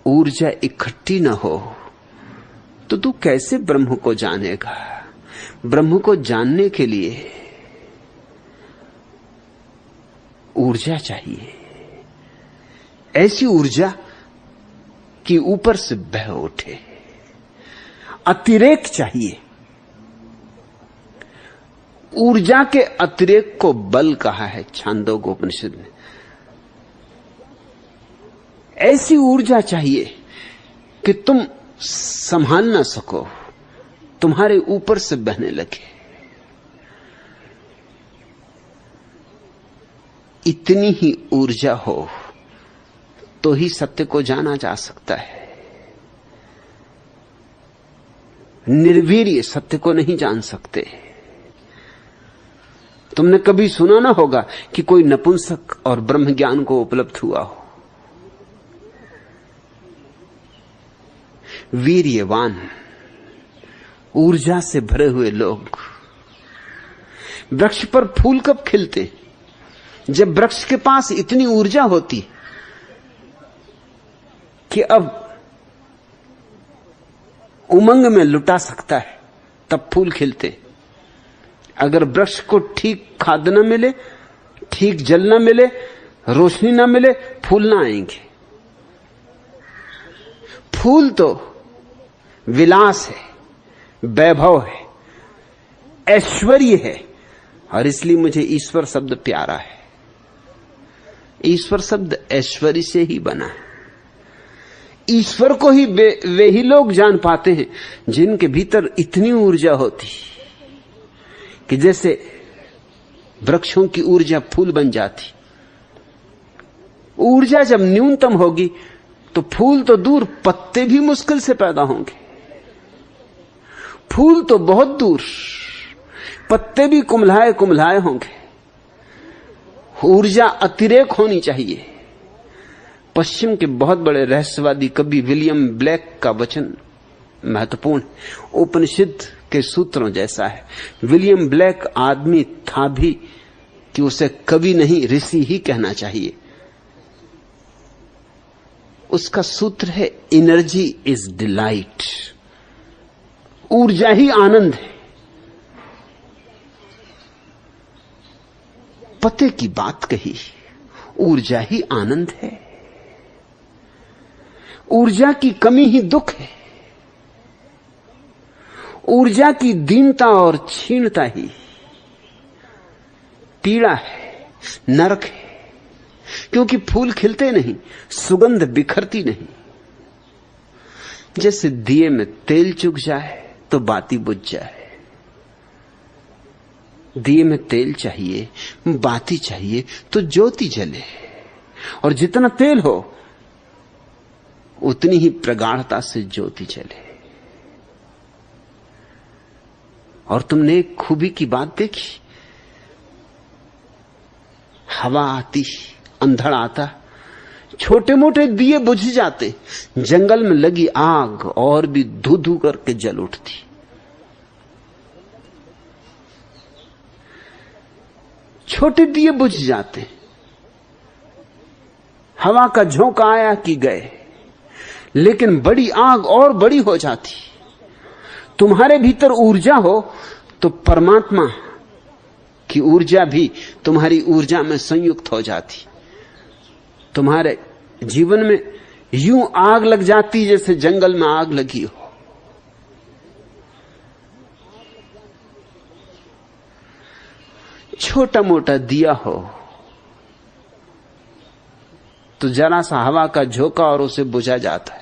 ऊर्जा इकट्ठी न हो तो तू कैसे ब्रह्म को जानेगा? ब्रह्म को जानने के लिए ऊर्जा चाहिए, ऐसी ऊर्जा कि ऊपर से बह उठे। अतिरेक चाहिए। ऊर्जा के अतिरेक को बल कहा है छांदोग्योपनिषद ने। ऐसी ऊर्जा चाहिए कि तुम संभाल ना सको, तुम्हारे ऊपर से बहने लगे। इतनी ही ऊर्जा हो तो ही सत्य को जाना जा सकता है। निर्वीर्य सत्य को नहीं जान सकते। तुमने कभी सुना ना होगा कि कोई नपुंसक और ब्रह्म ज्ञान को उपलब्ध हुआ हो। वीर्यवान, ऊर्जा से भरे हुए लोग। वृक्ष पर फूल कब खिलते? जब वृक्ष के पास इतनी ऊर्जा होती कि अब उमंग में लुटा सकता है, तब फूल खिलते। अगर वृक्ष को ठीक खाद न मिले, ठीक जल न मिले, रोशनी न मिले, फूल ना आएंगे। फूल तो विलास है, वैभव है, ऐश्वर्य है। और इसलिए मुझे ईश्वर शब्द प्यारा है। ईश्वर शब्द ऐश्वर्य से ही बना है। ईश्वर को ही वे ही लोग जान पाते हैं जिनके भीतर इतनी ऊर्जा होती कि जैसे वृक्षों की ऊर्जा फूल बन जाती। ऊर्जा जब न्यूनतम होगी तो फूल तो दूर, पत्ते भी मुश्किल से पैदा होंगे। फूल तो बहुत दूर, पत्ते भी कुम्हलाए कुम्हलाए होंगे। ऊर्जा अतिरेक होनी चाहिए। पश्चिम के बहुत बड़े रहस्यवादी कवि विलियम ब्लेक का वचन महत्वपूर्ण, उपनिषद के सूत्रों जैसा है। विलियम ब्लेक आदमी था भी कि उसे कवि नहीं ऋषि ही कहना चाहिए। उसका सूत्र है एनर्जी इज डिलाइट। ऊर्जा ही आनंद है। पते की बात कही, ऊर्जा ही आनंद है। ऊर्जा की कमी ही दुख है। ऊर्जा की दीनता और क्षीणता ही पीड़ा है, नरक है। क्योंकि फूल खिलते नहीं, सुगंध बिखरती नहीं। जैसे दिए में तेल चुक जाए तो बाती बुझ जाए। दिए में तेल चाहिए, बाती चाहिए तो ज्योति जले। और जितना तेल हो उतनी ही प्रगाढ़ता से ज्योति जले। और तुमने एक खूबी की बात देखी, हवा आती, अंधड़ आता, छोटे मोटे दिए बुझ जाते। जंगल में लगी आग और भी धू धू करके जल उठती। छोटे दिए बुझ जाते, हवा का झोंका आया कि गए। लेकिन बड़ी आग और बड़ी हो जाती। तुम्हारे भीतर ऊर्जा हो तो परमात्मा की ऊर्जा भी तुम्हारी ऊर्जा में संयुक्त हो जाती। तुम्हारे जीवन में यूं आग लग जाती जैसे जंगल में आग लगी हो। छोटा मोटा दिया हो तो जरा सा हवा का झोंका और उसे बुझा जाता है।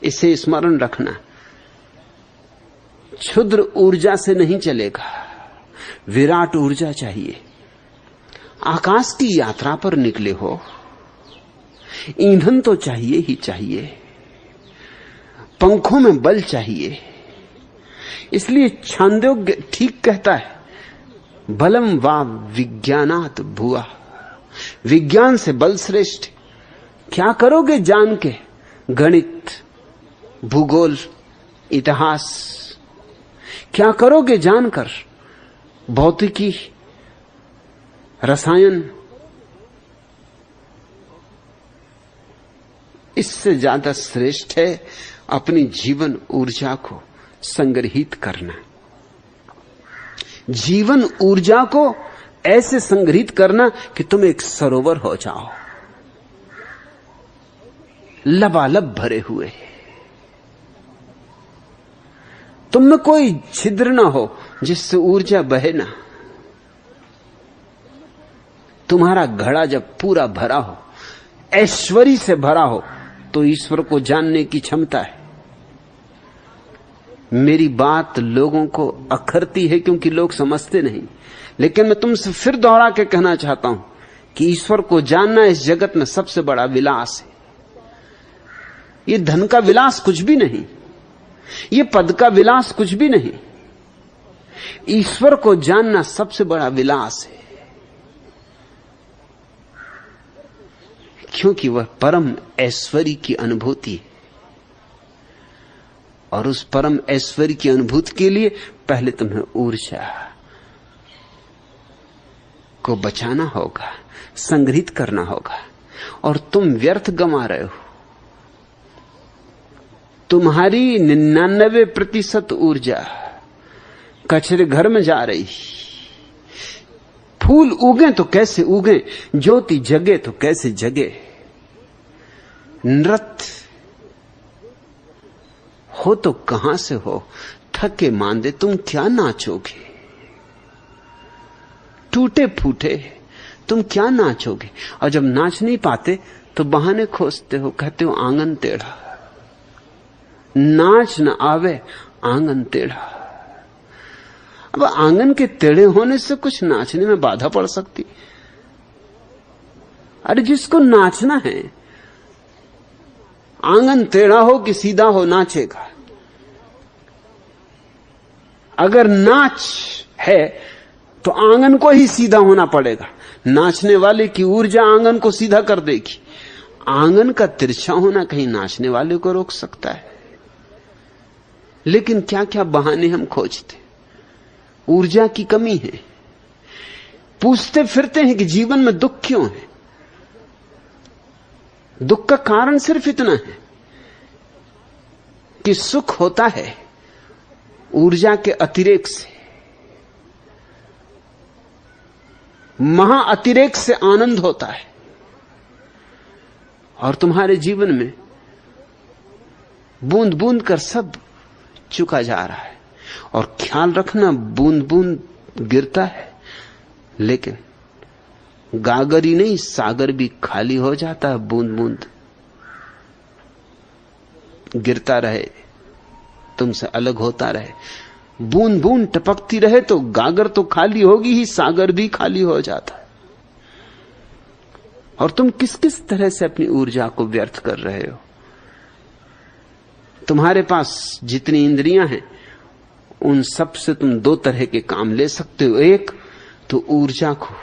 इसे स्मरण रखना, क्षुद्र ऊर्जा से नहीं चलेगा, विराट ऊर्जा चाहिए। आकाश की यात्रा पर निकले हो, ईंधन तो चाहिए ही चाहिए, पंखों में बल चाहिए। इसलिए छांदोग्य ठीक कहता है, बलम वा विज्ञानात भुआ। विज्ञान से बल श्रेष्ठ। क्या करोगे जान के गणित, भूगोल, इतिहास? क्या करोगे जानकर भौतिकी, रसायन? इससे ज्यादा श्रेष्ठ है अपनी जीवन ऊर्जा को संग्रहित करना। जीवन ऊर्जा को ऐसे संग्रहित करना कि तुम एक सरोवर हो जाओ, लबालब भरे हुए, तुम में कोई छिद्र ना हो जिससे ऊर्जा बहे ना। तुम्हारा घड़ा जब पूरा भरा हो, ऐश्वर्य से भरा हो, तो ईश्वर को जानने की क्षमता है। मेरी बात लोगों को अखरती है क्योंकि लोग समझते नहीं, लेकिन मैं तुमसे फिर दोहरा के कहना चाहता हूं कि ईश्वर को जानना इस जगत में सबसे बड़ा विलास है। ये धन का विलास कुछ भी नहीं, ये पद का विलास कुछ भी नहीं। ईश्वर को जानना सबसे बड़ा विलास है, क्योंकि वह परम ऐश्वर्य की अनुभूति है। और उस परम ऐश्वर्य की अनुभूति के लिए पहले तुम्हें ऊर्जा को बचाना होगा, संग्रहित करना होगा। और तुम व्यर्थ गंवा रहे हो। तुम्हारी 99% ऊर्जा कचरे घर में जा रही। फूल उगे तो कैसे उगे, ज्योति जगे तो कैसे जगे। नृत्य हो तो कहां से हो, थके मांदे तुम क्या नाचोगे। टूटे फूटे तुम क्या नाचोगे। और जब नाच नहीं पाते तो बहाने खोजते हो, कहते हो आंगन टेढ़ा। नाच न आवे आंगन टेढ़ा। अब आंगन के टेढ़े होने से कुछ नाचने में बाधा पड़ सकती। अरे जिसको नाचना है, आंगन टेढ़ा हो कि सीधा हो, नाचेगा। अगर नाच है तो आंगन को ही सीधा होना पड़ेगा। नाचने वाले की ऊर्जा आंगन को सीधा कर देगी। आंगन का तिरछा होना कहीं नाचने वाले को रोक सकता है। लेकिन क्या क्या बहाने हम खोजते। ऊर्जा की कमी है। पूछते फिरते हैं कि जीवन में दुख क्यों है। दुख का कारण सिर्फ इतना है कि सुख होता है ऊर्जा के अतिरेक से। महा अतिरेक से आनंद होता है। और तुम्हारे जीवन में बूंद बूंद कर सब चुका जा रहा है। और ख्याल रखना, बूंद बूंद गिरता है, लेकिन गागर ही नहीं, सागर भी खाली हो जाता है। बूंद बूंद गिरता रहे, तुमसे अलग होता रहे। बूंद बूंद टपकती रहे तो गागर तो खाली होगी ही, सागर भी खाली हो जाता है। और तुम किस किस तरह से अपनी ऊर्जा को व्यर्थ कर रहे हो। तुम्हारे पास जितनी इंद्रियां हैं उन सब से तुम दो तरह के काम ले सकते हो। एक तो ऊर्जा को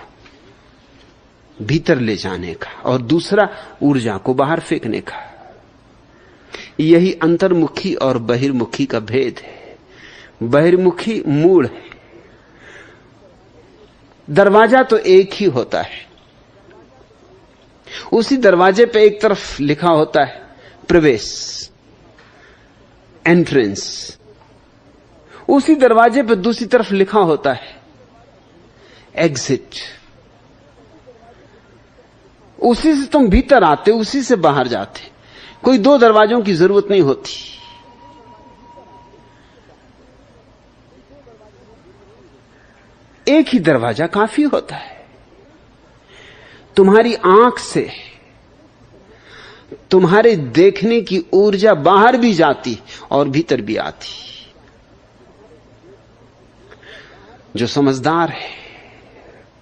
भीतर ले जाने का, और दूसरा ऊर्जा को बाहर फेंकने का। यही अंतर्मुखी और बहिर्मुखी का भेद है। बहिर्मुखी मूल है। दरवाजा तो एक ही होता है। उसी दरवाजे पे एक तरफ लिखा होता है प्रवेश, एंट्रेंस। उसी दरवाजे पे दूसरी तरफ लिखा होता है एग्जिट। उसी से तुम भीतर आते, उसी से बाहर जाते। कोई दो दरवाजों की जरूरत नहीं होती। एक ही दरवाजा काफी होता है। तुम्हारी आंख से तुम्हारे देखने की ऊर्जा बाहर भी जाती और भीतर भी आती। जो समझदार है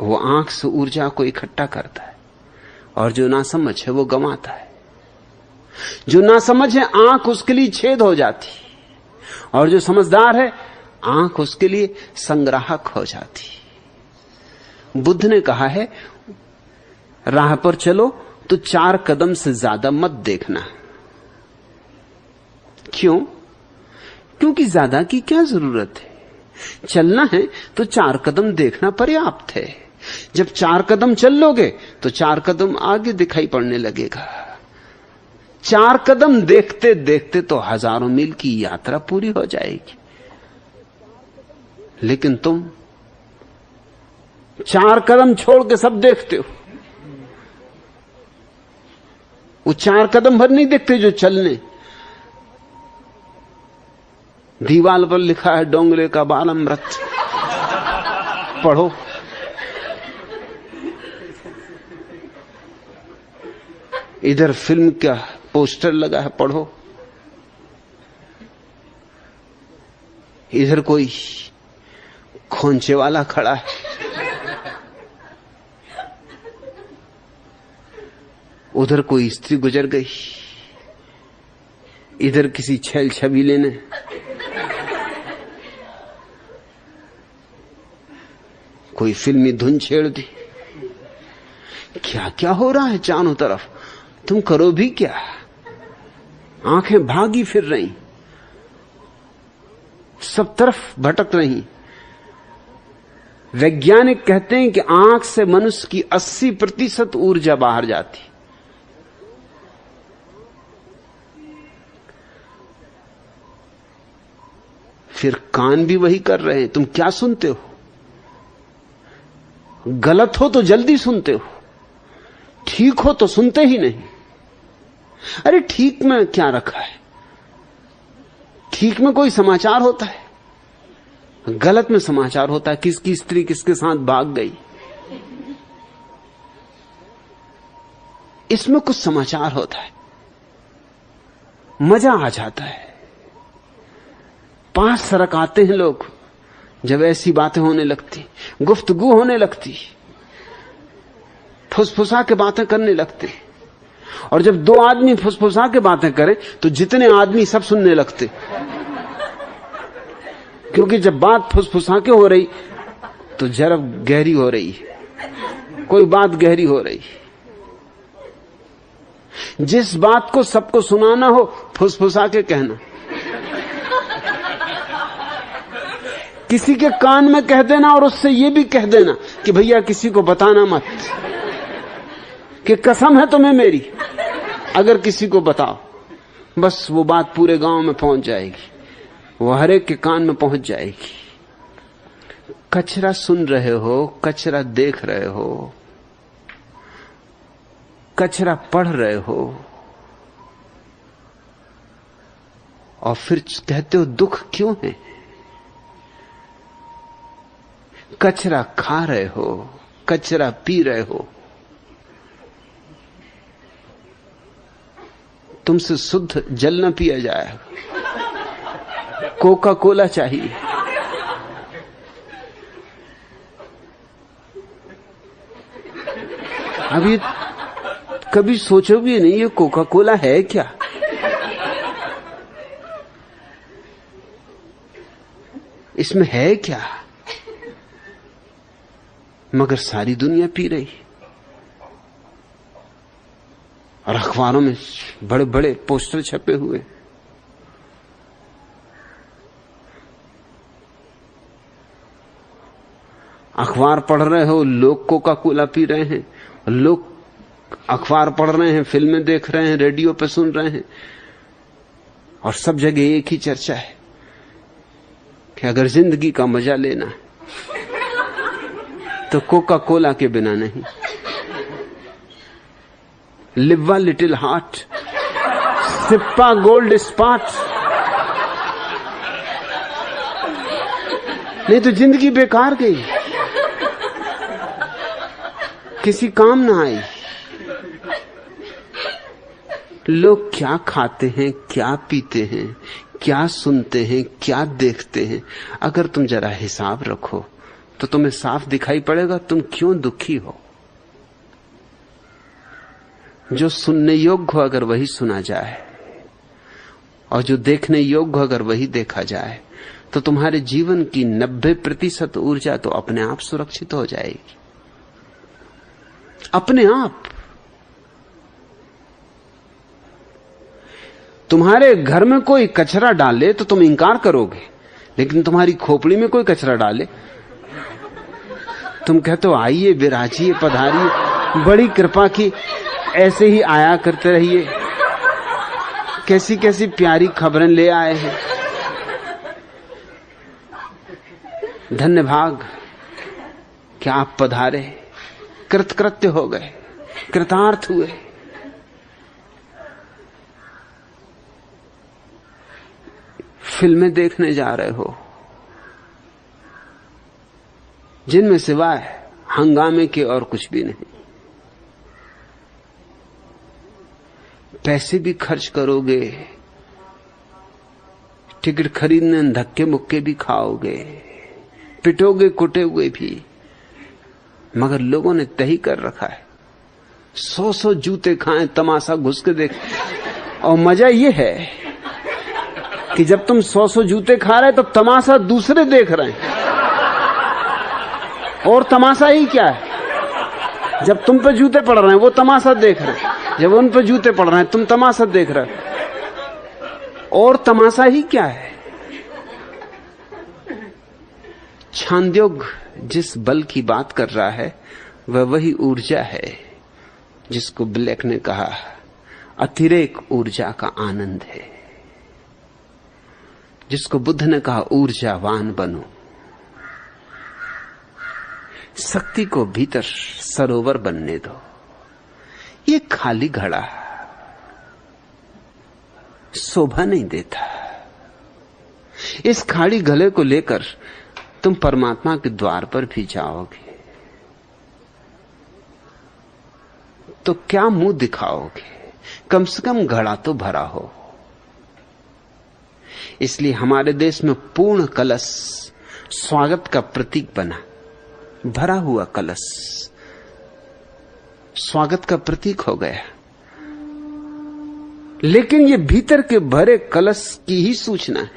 वो आंख से ऊर्जा को इकट्ठा करता है, और जो नासमझ है वो गंवाता है। जो नासमझ है आंख उसके लिए छेद हो जाती, और जो समझदार है आंख उसके लिए संग्राहक हो जाती। बुद्ध ने कहा है राह पर चलो तो 4 कदम से ज्यादा मत देखना। क्यों? क्योंकि ज्यादा की क्या जरूरत है। चलना है तो 4 कदम देखना पर्याप्त है। जब 4 कदम चल लोगे तो 4 कदम आगे दिखाई पड़ने लगेगा। 4 कदम देखते देखते तो हजारों मील की यात्रा पूरी हो जाएगी। लेकिन तुम 4 कदम छोड़ के सब देखते हो। वो 4 कदम भर नहीं देखते जो चलने। दीवाल पर लिखा है डोंगरे का बालमृत, पढ़ो। इधर फिल्म का पोस्टर लगा है, पढ़ो। इधर कोई खोंचे वाला खड़ा है, उधर कोई स्त्री गुजर गई, इधर किसी छेल छबीले ने कोई फिल्मी धुन छेड़ दी। क्या क्या हो रहा है चारों तरफ, तुम करो भी क्या? आंखें भागी फिर रही, सब तरफ भटक रही। वैज्ञानिक कहते हैं कि आंख से मनुष्य की 80% ऊर्जा बाहर जाती। फिर कान भी वही कर रहे हैं। तुम क्या सुनते हो? गलत हो तो जल्दी सुनते हो, ठीक हो तो सुनते ही नहीं। अरे ठीक में क्या रखा है? ठीक में कोई समाचार होता है, गलत में समाचार होता है। किसकी स्त्री किसके साथ भाग गई, इसमें कुछ समाचार होता है, मजा आ जाता है। पांच सरक आते हैं लोग जब ऐसी बातें होने लगती, गुफ्तगू होने लगती, फुसफुसा के बातें करने लगते। और जब 2 आदमी फुसफुसा के बातें करें तो जितने आदमी सब सुनने लगते, क्योंकि जब बात फुसफुसा के हो रही तो जरा गहरी हो रही है, कोई बात गहरी हो रही। जिस बात को सबको सुनाना हो फुसफुसा के कहना, किसी के कान में कह देना और उससे यह भी कह देना कि भैया किसी को बताना मत, कि कसम है तुम्हें मेरी, अगर किसी को बताओ बस वो बात पूरे गांव में पहुंच जाएगी, वो हर एक के कान में पहुंच जाएगी। कचरा सुन रहे हो, कचरा देख रहे हो, कचरा पढ़ रहे हो, और फिर कहते हो दुख क्यों है? कचरा खा रहे हो, कचरा पी रहे हो। तुमसे शुद्ध जल न पिया जाएगा, कोका कोला चाहिए। अभी कभी सोचोगे नहीं ये कोका कोला है क्या? इसमें है क्या? मगर सारी दुनिया पी रही, और अखबारों में बड़े बड़े पोस्टर छपे हुए। अखबार पढ़ रहे हो, लोग कोका कोला पी रहे हैं, लोग अखबार पढ़ रहे हैं, फिल्में देख रहे हैं, रेडियो पे सुन रहे हैं, और सब जगह एक ही चर्चा है कि अगर जिंदगी का मजा लेना है तो कोका कोला के बिना नहीं। Live a little heart, sip a Gold Spot, नहीं तो जिंदगी बेकार गई, किसी काम ना आई। लोग क्या खाते हैं, क्या पीते हैं, क्या सुनते हैं, क्या देखते हैं, अगर तुम जरा हिसाब रखो तो तुम्हें साफ दिखाई पड़ेगा तुम क्यों दुखी हो। जो सुनने योग्य हो अगर वही सुना जाए, और जो देखने योग्य हो अगर वही देखा जाए, तो तुम्हारे जीवन की 90% ऊर्जा तो अपने आप सुरक्षित हो जाएगी, अपने आप। तुम्हारे घर में कोई कचरा डाले तो तुम इंकार करोगे, लेकिन तुम्हारी खोपड़ी में कोई कचरा डाले तुम कहते हो आइए, विराजिए, पधारिए, बड़ी कृपा की, ऐसे ही आया करते रहिए, कैसी कैसी प्यारी खबरें ले आए हैं। धन्य भाग क्या आप पधारे, कृतकृत्य हो गए, कृतार्थ हुए। फिल्में देखने जा रहे हो जिनमें सिवाय हंगामे के और कुछ भी नहीं। पैसे भी खर्च करोगे, टिकट खरीदने धक्के मुक्के भी खाओगे, पिटोगे कुटे हुए भी, मगर लोगों ने तय कर रखा है 100 जूते खाएं, तमाशा घुस के देख। और मजा यह है कि जब तुम 100 जूते खा रहे तो तमाशा दूसरे देख रहे हैं। और तमाशा ही क्या है, जब तुम पे जूते पड़ रहे हैं वो तमाशा देख रहे हैं, जब उन पे जूते पड़ रहे हैं तुम तमाशा देख रहे हो। और तमाशा ही क्या है। छांदोग्य जिस बल की बात कर रहा है वह वही ऊर्जा है जिसको ब्लैक ने कहा अतिरेक ऊर्जा का आनंद है, जिसको बुद्ध ने कहा ऊर्जावान बनो। शक्ति को भीतर सरोवर बनने दो। ये खाली घड़ा शोभा नहीं देता। इस खाली गले को लेकर तुम परमात्मा के द्वार पर भी जाओगे तो क्या मुंह दिखाओगे, कम से कम घड़ा तो भरा हो। इसलिए हमारे देश में पूर्ण कलश स्वागत का प्रतीक बना। भरा हुआ कलश स्वागत का प्रतीक हो गया। लेकिन ये भीतर के भरे कलश की ही सूचना है।